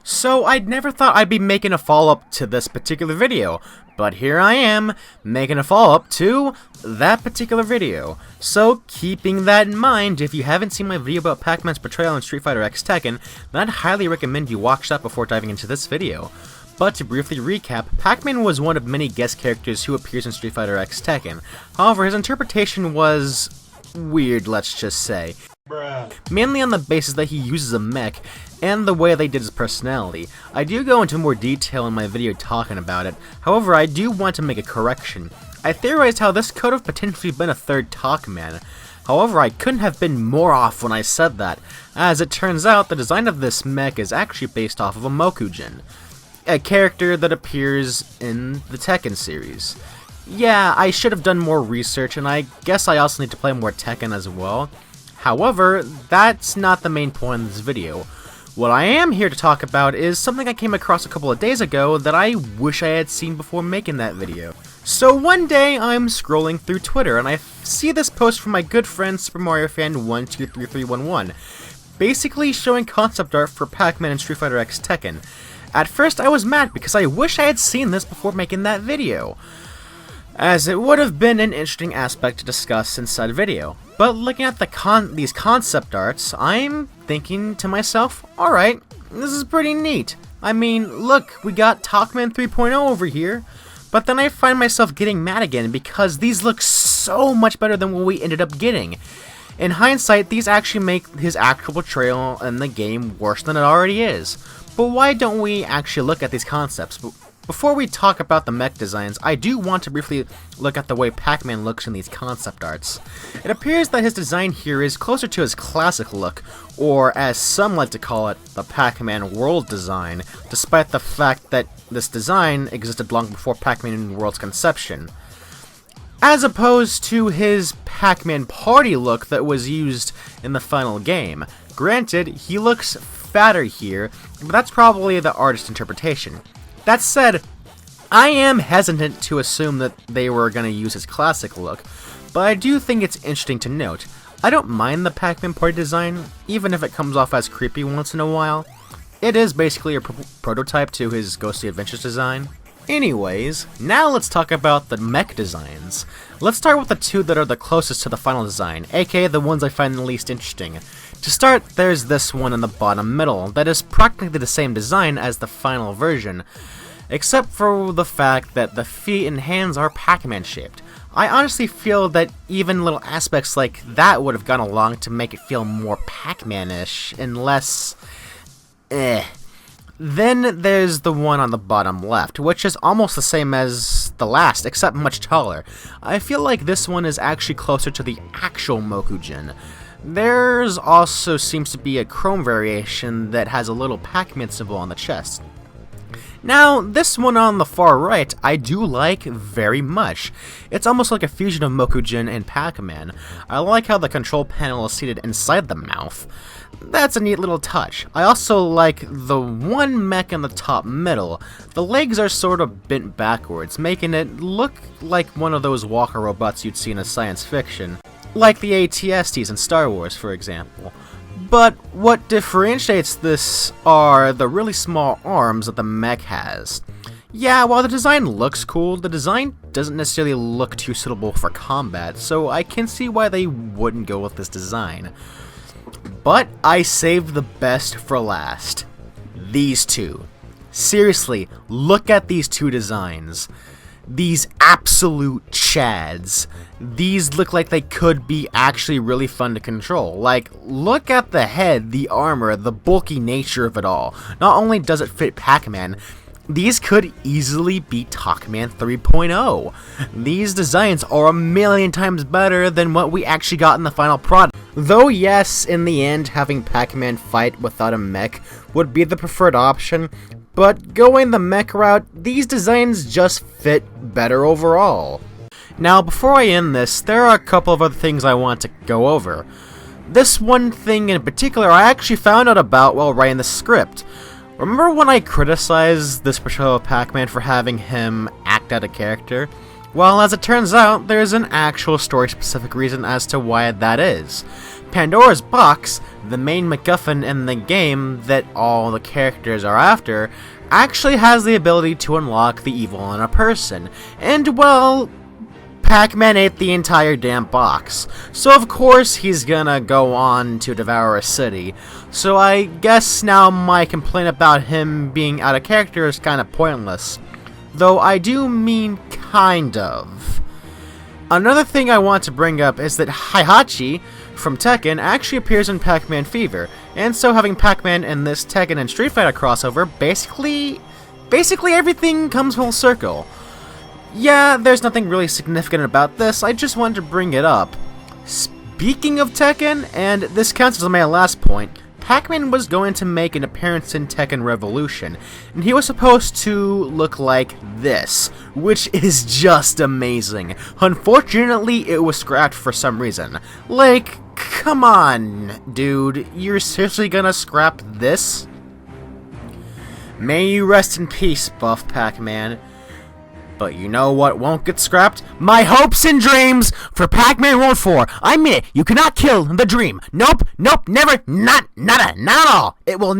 So I'd never thought I'd be making a follow-up to this particular video, but here I am, making a follow-up to that particular video. So keeping that in mind, if you haven't seen my video about Pac-Man's portrayal in Street Fighter X Tekken, then I'd highly recommend you watch that before diving into this video. But to briefly recap, Pac-Man was one of many guest characters who appears in Street Fighter X Tekken. However, his interpretation was weird, let's just say. Mainly on the basis that he uses a mech, and the way they did his personality. I do go into more detail in my video talking about it, however I do want to make a correction. I theorized how this could have potentially been a third Pac-Man. However, I couldn't have been more off when I said that, as it turns out the design of this mech is actually based off of a Mokujin, a character that appears in the Tekken series. Yeah, I should have done more research, and I guess I also need to play more Tekken as well. However, that's not the main point of this video. What I am here to talk about is something I came across a couple of days ago that I wish I had seen before making that video. So one day I'm scrolling through Twitter and I see this post from my good friend Super Mario Fan 123311, basically showing concept art for Pac-Man and Street Fighter X Tekken. At first I was mad because I wish I had seen this before making that video, as it would have been an interesting aspect to discuss in said video. But looking at these concept arts, I'm thinking to myself, alright, this is pretty neat. I mean, look, we got Pac-Man 3.0 over here. But then I find myself getting mad again because these look so much better than what we ended up getting. In hindsight, these actually make his actual portrayal in the game worse than it already is. But why don't we actually look at these concepts? Before we talk about the mech designs, I do want to briefly look at the way Pac-Man looks in these concept arts. It appears that his design here is closer to his classic look, or as some like to call it, the Pac-Man world design, despite the fact that this design existed long before Pac-Man World's conception, as opposed to his Pac-Man party look that was used in the final game. Granted, he looks fatter here, but that's probably the artist's interpretation. That said, I am hesitant to assume that they were going to use his classic look, but I do think it's interesting to note. I don't mind the Pac-Man party design, even if it comes off as creepy once in a while. It is basically a prototype to his Ghostly Adventures design. Anyways, now let's talk about the mech designs. Let's start with the two that are the closest to the final design, aka the ones I find the least interesting. To start, there's this one in the bottom middle, that is practically the same design as the final version, except for the fact that the feet and hands are Pac-Man shaped. I honestly feel that even little aspects like that would have gone along to make it feel more Pac-Man-ish, and less Then there's the one on the bottom left, which is almost the same as the last, except much taller. I feel like this one is actually closer to the actual Mokujin. There's also seems to be a chrome variation that has a little Pac-Man symbol on the chest. Now, this one on the far right, I do like very much. It's almost like a fusion of Mokujin and Pac-Man. I like how the control panel is seated inside the mouth. That's a neat little touch. I also like the one mech in the top middle. The legs are sort of bent backwards, making it look like one of those walker robots you'd see in a science fiction, like the AT-STs in Star Wars, for example. But what differentiates this are the really small arms that the mech has. Yeah, while the design looks cool, the design doesn't necessarily look too suitable for combat, so I can see why they wouldn't go with this design. But I saved the best for last. These two. Seriously, look at these two designs. These absolute chads. These look like they could be actually really fun to control. Like, look at the head, the armor, the bulky nature of it all. Not only does it fit Pac-Man, these could easily beat Pac-Man 3.0. These designs are a million times better than what we actually got in the final product. Though yes, in the end, having Pac-Man fight without a mech would be the preferred option, but going the mech route, these designs just fit better overall. Now, before I end this, there are a couple of other things I want to go over. This one thing in particular I actually found out about while writing the script. Remember when I criticized this portrayal of Pac-Man for having him act out a character? Well, as it turns out, there's an actual story-specific reason as to why that is. Pandora's Box, the main MacGuffin in the game that all the characters are after, actually has the ability to unlock the evil in a person. And, well, Pac-Man ate the entire damn box, so of course he's gonna go on to devour a city. So I guess now my complaint about him being out of character is kinda pointless. Though I do mean kind of. Another thing I want to bring up is that Heihachi from Tekken actually appears in Pac-Man Fever, and so having Pac-Man in this Tekken and Street Fighter crossover, basically everything comes full circle. Yeah, there's nothing really significant about this, I just wanted to bring it up. Speaking of Tekken, and this counts as my last point, Pac-Man was going to make an appearance in Tekken Revolution, and he was supposed to look like this, which is just amazing. Unfortunately, it was scrapped for some reason. Like, come on, dude, you're seriously gonna scrap this? May you rest in peace, Buff Pac-Man. But you know what won't get scrapped? My hopes and dreams for Pac-Man World 4. I mean it. You cannot kill the dream. Nope, never, not at all. It will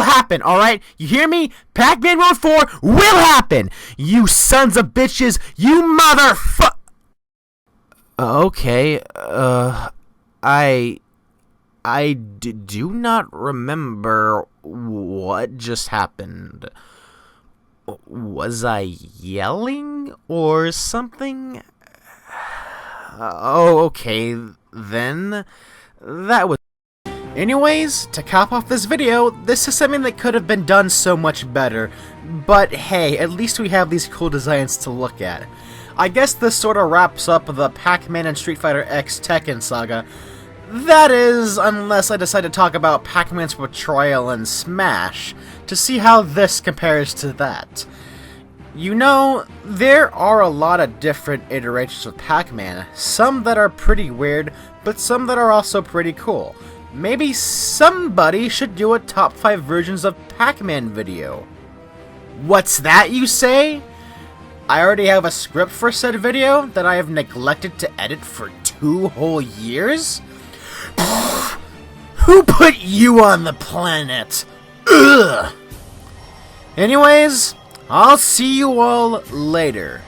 happen, alright? You hear me? Pac-Man World 4 will happen. You sons of bitches. You motherfuck. Okay, I do not remember what just happened. Was I yelling or something? Oh, okay, then. That was... Anyways, to cap off this video, this is something that could have been done so much better. But hey, at least we have these cool designs to look at. I guess this sort of wraps up the Pac-Man and Street Fighter X Tekken saga. That is, unless I decide to talk about Pac-Man's portrayal in Smash, to see how this compares to that. You know, there are a lot of different iterations of Pac-Man, some that are pretty weird, but some that are also pretty cool. Maybe somebody should do a top 5 versions of Pac-Man video. What's that, you say? I already have a script for said video that I have neglected to edit for 2 whole years? Who put you on the planet? Ugh. Anyways, I'll see you all later.